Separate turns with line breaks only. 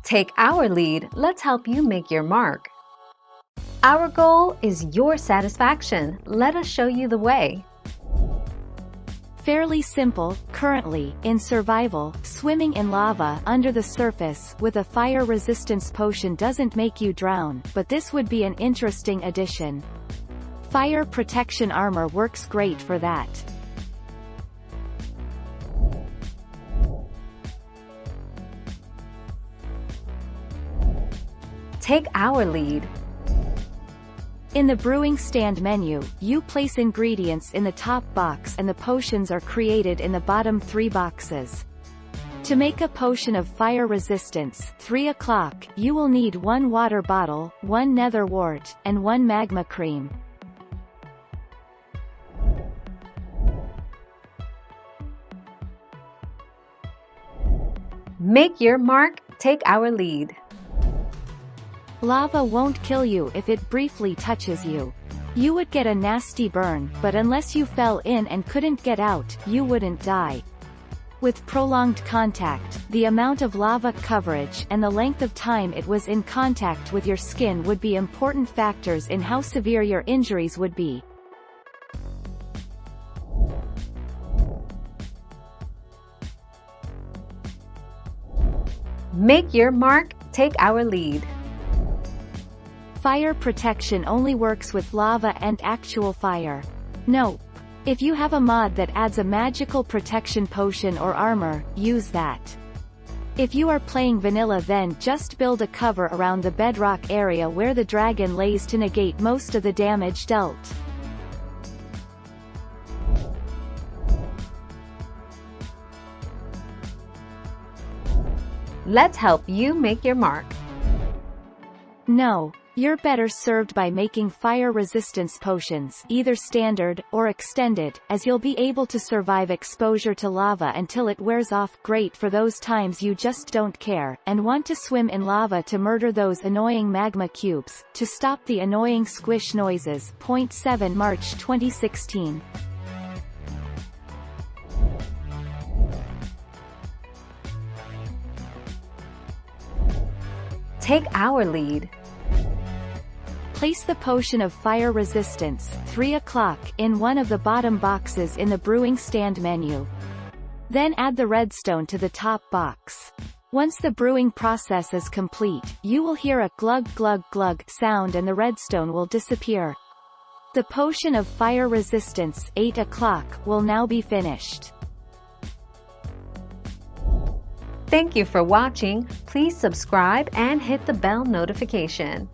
Take our lead, let's help you make your mark. Our goal is your satisfaction. Let us show you the way.
Fairly simple. Currently, in survival, swimming in lava under the surface with a fire resistance potion doesn't make you drown, but this would be an interesting addition. Fire protection armor works great for that.
Take our lead.
In the brewing stand menu, you place ingredients in the top box and the potions are created in the bottom 3 boxes. To make a potion of fire resistance, 3 o'clock, you will need 1 water bottle, 1 nether wart, and 1 magma cream.
Make your mark, take our lead.
Lava won't kill you if it briefly touches you. You would get a nasty burn, but unless you fell in and couldn't get out, you wouldn't die. With prolonged contact, the amount of lava coverage and the length of time it was in contact with your skin would be important factors in how severe your injuries would be.
Make your mark, take our lead.
Fire protection only works with lava and actual fire. Nope. If you have a mod that adds a magical protection potion or armor, use that. If you are playing vanilla, then just build a cover around the bedrock area where the dragon lays to negate most of the damage dealt.
Let's help you make your mark.
No. You're better served by making fire resistance potions, either standard or extended, as you'll be able to survive exposure to lava until it wears off. Great for those times you just don't care, and want to swim in lava to murder those annoying magma cubes, to stop the annoying squish noises. 7 March 2016.
Take our lead.
Place the potion of fire resistance, 3 o'clock, in one of the bottom boxes in the brewing stand menu. Then add the redstone to the top box. Once the brewing process is complete, you will hear a glug glug glug sound and the redstone will disappear. The potion of fire resistance, 8 o'clock, will now be finished.
Thank you for watching. Please subscribe and hit the bell notification.